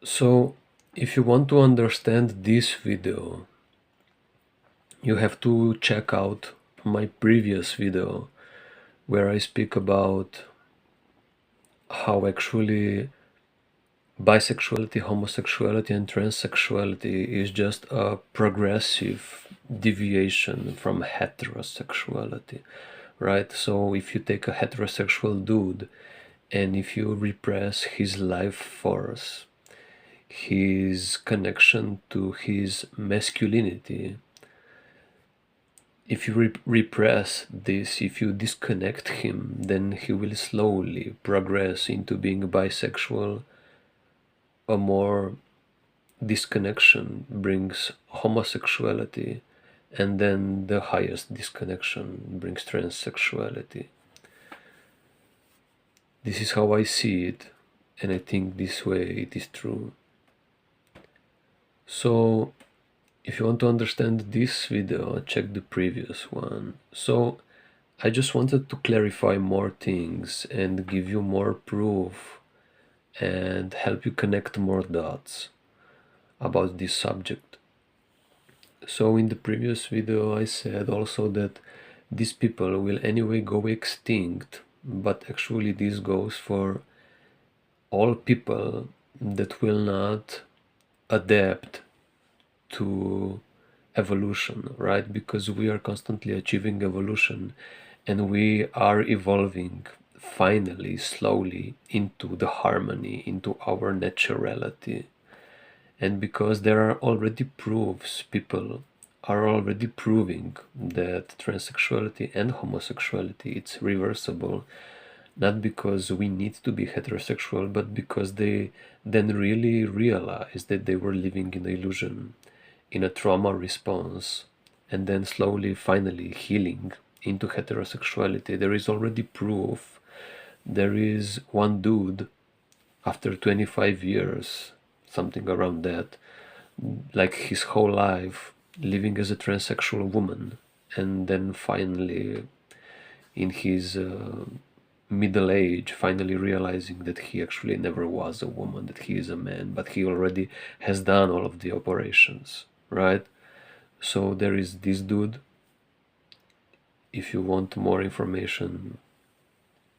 So, if you want to understand this video, you have to check out my previous video where I speak about how actually bisexuality, homosexuality, and transsexuality is just a progressive deviation from heterosexuality, right? So if you take a heterosexual dude and if you repress his life force, his connection to his masculinity, if you repress this, if you disconnect him, then he will slowly progress into being bisexual. A more disconnection brings homosexuality, and then the highest disconnection brings transsexuality. This is how I see it, and I think this way it is true. So if you want to understand this video, check the previous one. So I just wanted to clarify more things and give you more proof and help you connect more dots about this subject. So in the previous video I said also that these people will anyway go extinct, but actually this goes for all people that will not adapt to evolution, right? Because we are constantly achieving evolution and we are evolving finally, slowly into the harmony, into our naturality. And because there are already proofs, people are already proving that transsexuality and homosexuality it's reversible, not because we need to be heterosexual, but because they then really realized that they were living in an illusion, in a trauma response, and then slowly, finally healing into heterosexuality. There is already proof. There is one dude after 25 years, something around that, like his whole life living as a transsexual woman, and then finally in his middle age finally realizing that he actually never was a woman, that he is a man, but he already has done all of the operations, right? So there is this dude. If you want more information,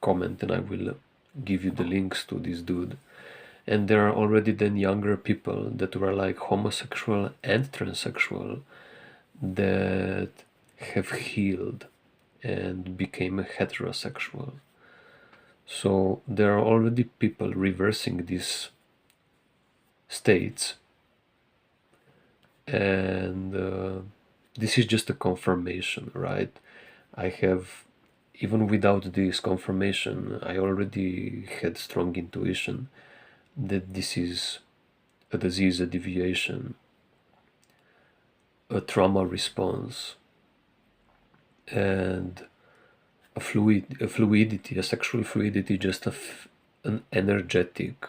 comment and I will give you the links to this dude. And there are already then younger people that were like homosexual and transsexual that have healed and became heterosexual. So there are already people reversing these states, and this is just a confirmation, right? I have, even without this confirmation, I already had strong intuition that this is a disease, a deviation, a trauma response, and a fluidity, a sexual fluidity, just an energetic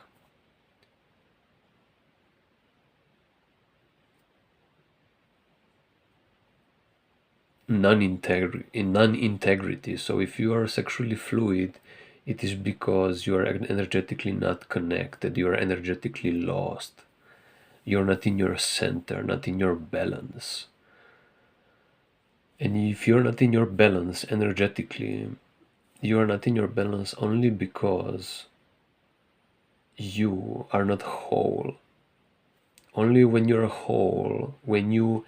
non-integrity. So if you are sexually fluid, it is because you are energetically not connected, you are energetically lost, you're not in your center, not in your balance. And if you're not in your balance energetically, you are not in your balance only because you are not whole. Only when you're whole, when you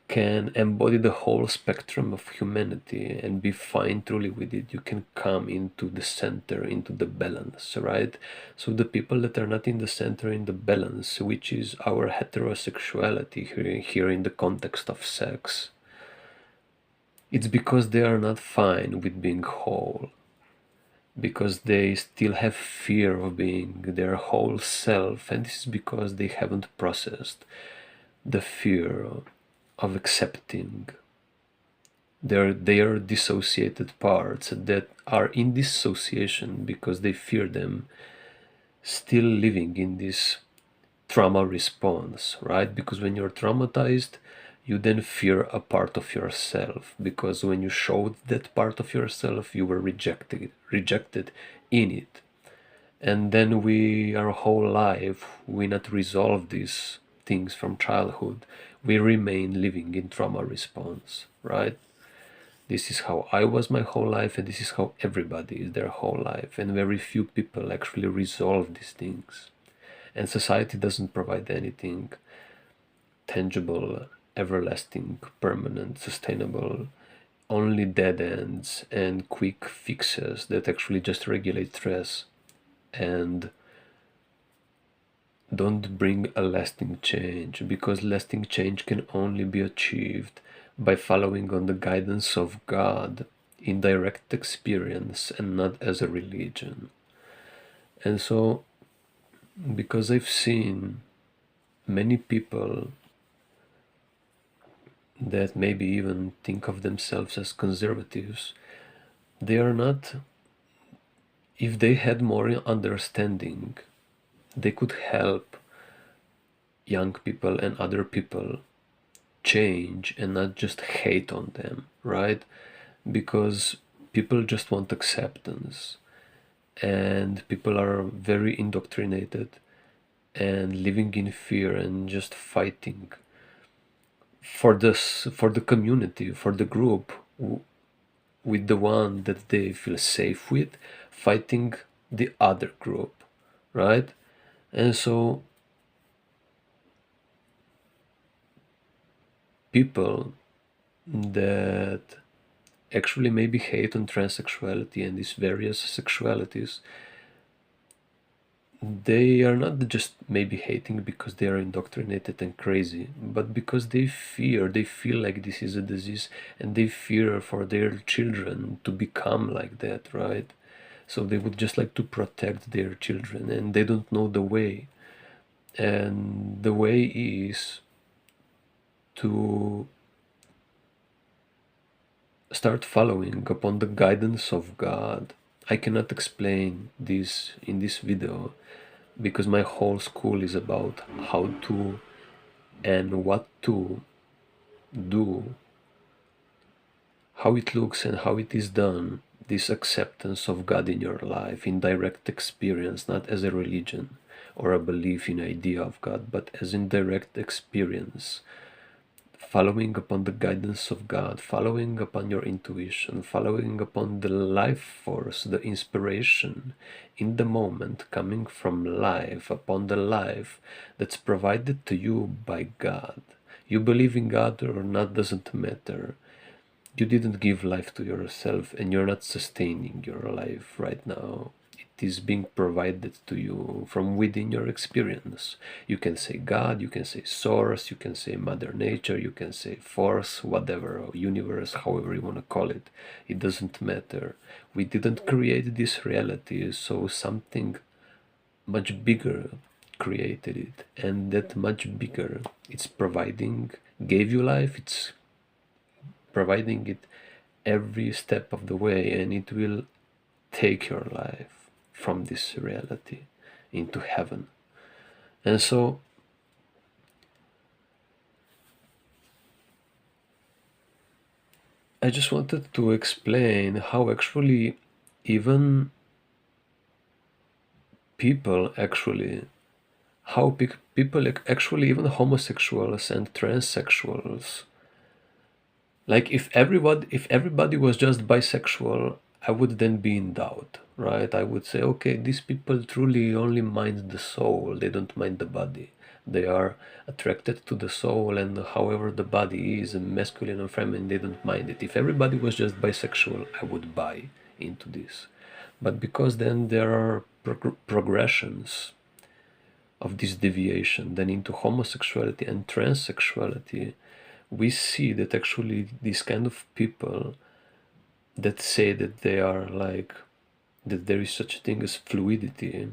can embody the whole spectrum of humanity and be fine truly with it, you can come into the center, into the balance, right? So the people that are not in the center, in the balance, which is our heterosexuality here in the context of sex, it's because they are not fine with being whole, because they still have fear of being their whole self, and this is because they haven't processed the fear of accepting their dissociated parts that are in dissociation because they fear them, still living in this trauma response, right? Because when you're traumatized, you then fear a part of yourself, because when you showed that part of yourself, you were rejected in it. and then we our whole life we not resolve these things from childhood, we remain living in trauma response, right? This is how I was my whole life, and this is how everybody is their whole life, and very few people actually resolve these things. And society doesn't provide anything tangible, everlasting, permanent, sustainable, only dead ends and quick fixes that actually just regulate stress and don't bring a lasting change, because lasting change can only be achieved by following on the guidance of God in direct experience and not as a religion. And so, because I've seen many people that maybe even think of themselves as conservatives, they are not. If they had more understanding, they could help young people and other people change and not just hate on them, right? Because people just want acceptance, and people are very indoctrinated and living in fear and just fighting for this, for the community, for the group, with the one that they feel safe with, fighting the other group, right? And so people that actually maybe hate on transsexuality and these various sexualities, they are not just maybe hating because they are indoctrinated and crazy, but because they feel like this is a disease, and they fear for their children to become like that, right? So they would just like to protect their children, and they don't know the way. And the way is to start following upon the guidance of God. I cannot explain this in this video because my whole school is about how to and what to do, how it looks and how it is done. This acceptance of God in your life in direct experience, not as a religion or a belief in idea of God, but as in direct experience, following upon the guidance of God, following upon your intuition, following upon the life force, the inspiration in the moment coming from life, upon the life that's provided to you by God. You believe in God or not doesn't matter. You didn't give life to yourself, and you're not sustaining your life right now. It is being provided to you from within your experience. You can say God, you can say source, you can say Mother Nature, you can say force, whatever, or universe, however you want to call it. It doesn't matter. We didn't create this reality, so something much bigger created it. And that much bigger, it's providing, gave you life, it's providing it every step of the way, and it will take your life from this reality into heaven. And so I just wanted to explain how actually even people actually how people actually, even homosexuals and transsexuals, like if everybody was just bisexual, I would then be in doubt, right? I would say, okay, these people truly only mind the soul, they don't mind the body. They are attracted to the soul, and however the body is masculine or feminine, they don't mind it. If everybody was just bisexual, I would buy into this. But because then there are progressions of this deviation then into homosexuality and transsexuality, we see that actually these kind of people that say that they are like, that there is such a thing as fluidity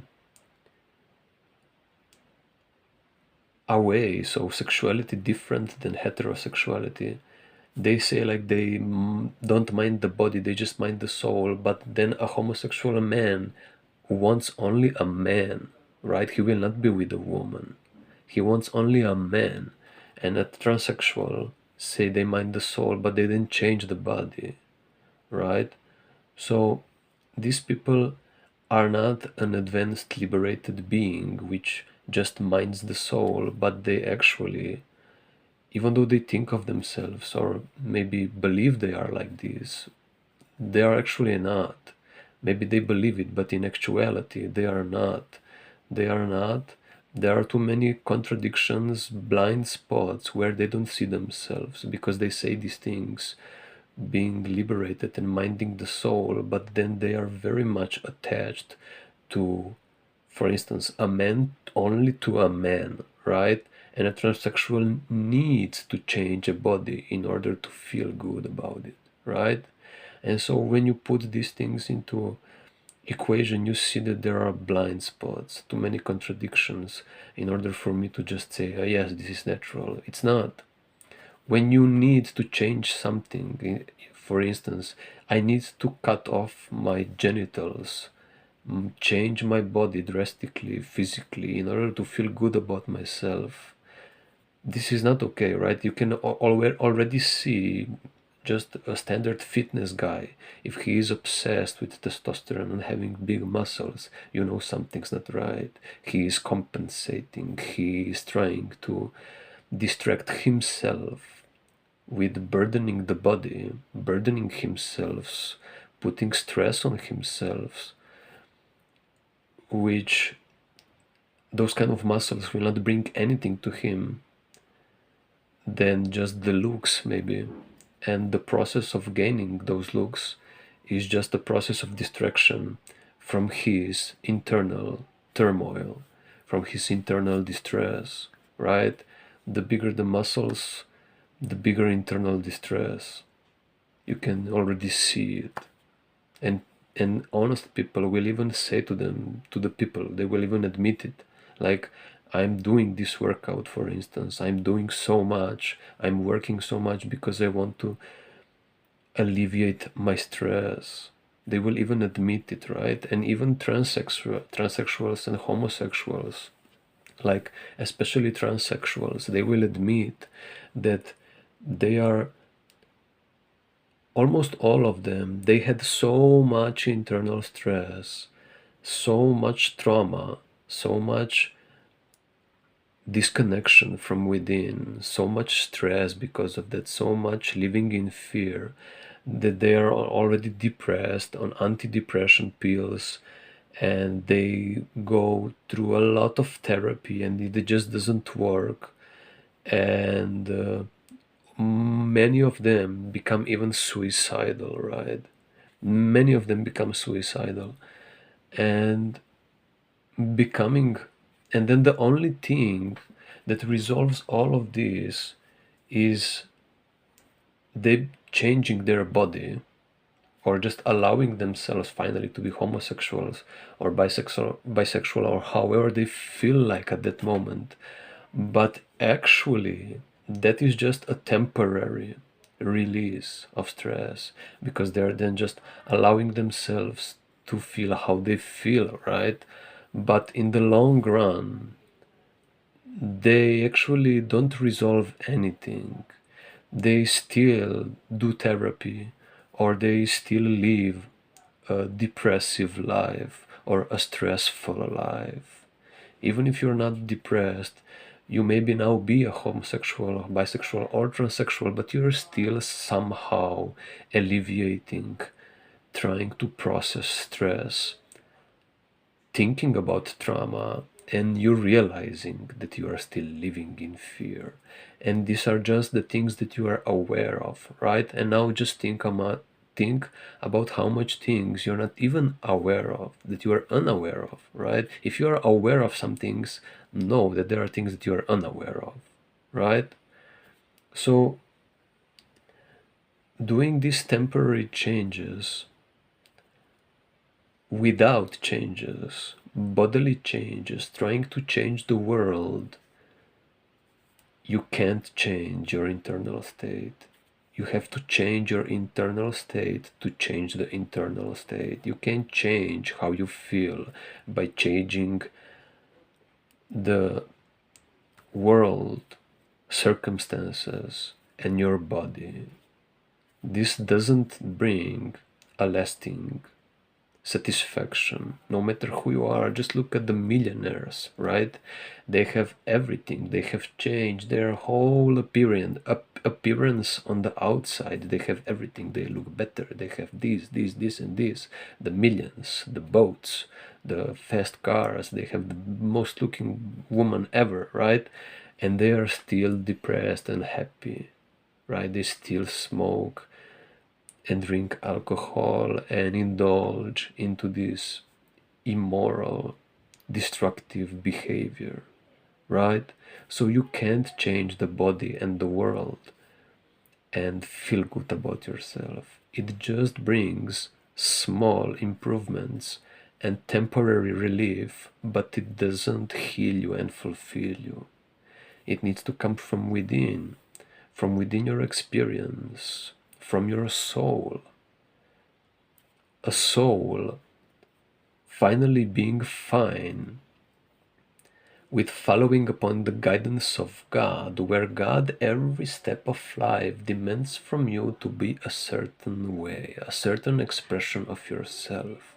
away, so sexuality different than heterosexuality, they say like they don't mind the body, they just mind the soul. But then a homosexual man wants only a man, right? He will not be with a woman, he wants only a man. And a transsexual say they mind the soul, but they didn't change the body, right? So these people are not an advanced liberated being which just minds the soul, but they actually, even though they think of themselves or maybe believe they are like this, they are actually not. Maybe they believe it, but in actuality, they are not. They are not. There are too many contradictions, blind spots where they don't see themselves because they say these things, being liberated and minding the soul, but then they are very much attached to, for instance, a man only to a man, right? And a transsexual needs to change a body in order to feel good about it, right? And so when you put these things into equation, you see that there are blind spots, too many contradictions in order for me to just say, oh, yes, this is natural. It's not. When you need to change something, for instance, I need to cut off my genitals, change my body drastically, physically, in order to feel good about myself. This is not okay, right? You can already see just a standard fitness guy. If he is obsessed with testosterone and having big muscles, you know something's not right. He is compensating. He is trying to distract himself with burdening the body, burdening himself, putting stress on himself, which those kind of muscles will not bring anything to him than just the looks, maybe. And the process of gaining those looks is just a process of distraction from his internal turmoil, from his internal distress, right? The bigger the muscles, the bigger internal distress. You can already see it. And honest people will even say to them, to the people, they will even admit it. Like, I'm doing this workout, for instance, I'm doing so much, I'm working so much because I want to alleviate my stress. They will even admit it, right? And even transsexuals and homosexuals, like especially transsexuals, they will admit that they are, almost all of them, they had so much internal stress, so much trauma, so much disconnection from within, so much stress because of that, so much living in fear, that they are already depressed on antidepressant pills, and they go through a lot of therapy and it just doesn't work. And many of them become even suicidal, right? Many of them become suicidal and becoming, and then the only thing that resolves all of this is they changing their body, or just allowing themselves finally to be homosexuals or bisexual or however they feel like at that moment. But actually, that is just a temporary release of stress, because they're then just allowing themselves to feel how they feel, right? But in the long run, they actually don't resolve anything. They still do therapy, or they still live a depressive life or a stressful life. Even if you're not depressed, you maybe now be a homosexual or bisexual or transsexual, but you're still somehow alleviating, trying to process stress, thinking about trauma, and you're realizing that you are still living in fear. And these are just the things that you are aware of, right? And now just think about how much things you're not even aware of, that you are unaware of, right? If you are aware of some things, know that there are things that you are unaware of, right? So doing these temporary changes without changes, bodily changes, trying to change the world, you can't change your internal state. You have to change your internal state to change the internal state. You can't change how you feel by changing the world, circumstances, and your body. This doesn't bring a lasting satisfaction, no matter who you are. Just look at the millionaires, right? They have everything. They have changed their whole appearance on the outside. They have everything. They look better. They have this and this, the millions, the boats, the fast cars. They have the most looking woman ever, right? And they are still depressed and happy, right? They still smoke and drink alcohol and indulge into this immoral, destructive behavior, right? So you can't change the body and the world and feel good about yourself. It just brings small improvements and temporary relief, but it doesn't heal you and fulfill you. It needs to come from within your experience, from your soul. A soul finally being fine with following upon the guidance of God, where God every step of life demands from you to be a certain way, a certain expression of yourself.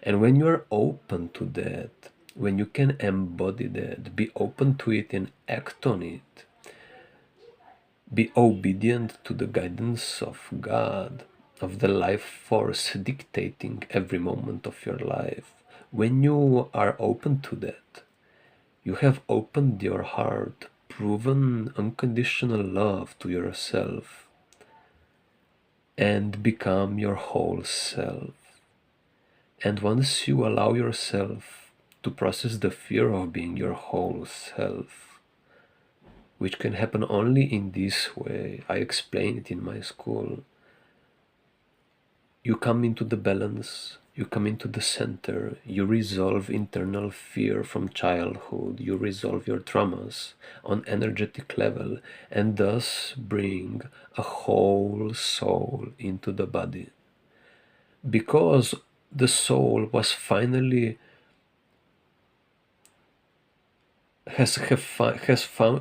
And when you are open to that, when you can embody that, be open to it and act on it, be obedient to the guidance of God, of the life force dictating every moment of your life. When you are open to that, you have opened your heart, proven unconditional love to yourself, and become your whole self. And once you allow yourself to process the fear of being your whole self, which can happen only in this way, I explain it in my school. You come into the balance, you come into the center, you resolve internal fear from childhood, you resolve your traumas on energetic level, and thus bring a whole soul into the body. Because the soul was finally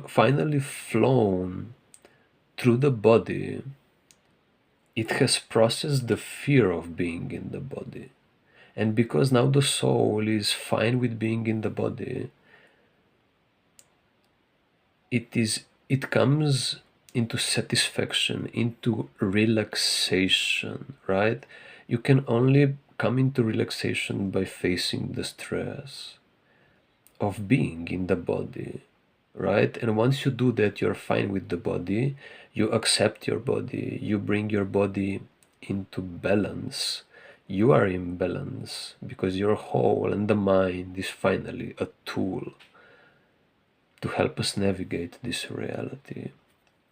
finally flown through the body. It has processed the fear of being in the body. And because now the soul is fine with being in the body, it comes into satisfaction, into relaxation, right? You can only come into relaxation by facing the stress of being in the body, right? And once you do that, you're fine with the body, you accept your body, you bring your body into balance. You are in balance because your whole and the mind is finally a tool to help us navigate this reality,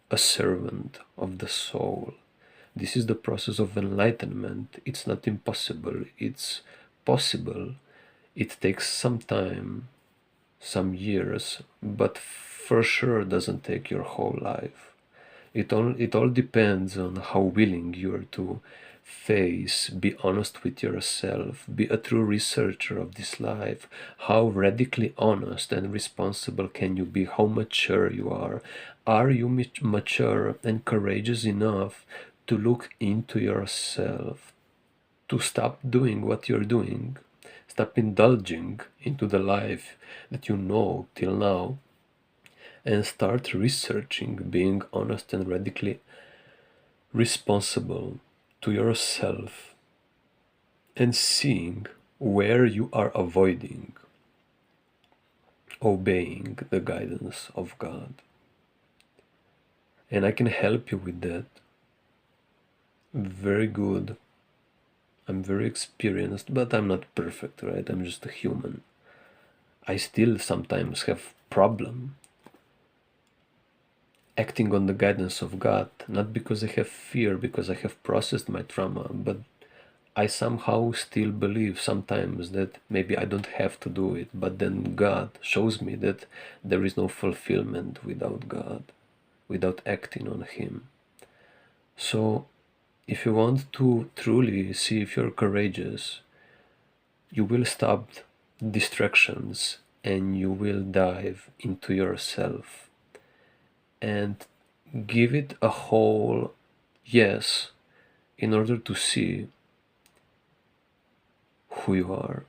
a servant of the soul. This is the process of enlightenment. It's not impossible, it's possible. It takes some time, some years, but for sure doesn't take your whole life. It all depends on how willing you are to face, be honest with yourself, be a true researcher of this life. How radically honest and responsible can you be? How mature you are? Are you mature and courageous enough to look into yourself, to stop doing what you're doing, stop indulging into the life that you know till now, and start researching, being honest and radically responsible to yourself, and seeing where you are avoiding obeying the guidance of God. And I can help you with that. Very good. I'm very experienced, but I'm not perfect, right? I'm just a human. I still sometimes have problem acting on the guidance of God, not because I have fear, because I have processed my trauma, but I somehow still believe sometimes that maybe I don't have to do it, but then God shows me that there is no fulfillment without God, without acting on Him. So if you want to truly see if you're courageous, you will stop distractions and you will dive into yourself and give it a whole yes in order to see who you are.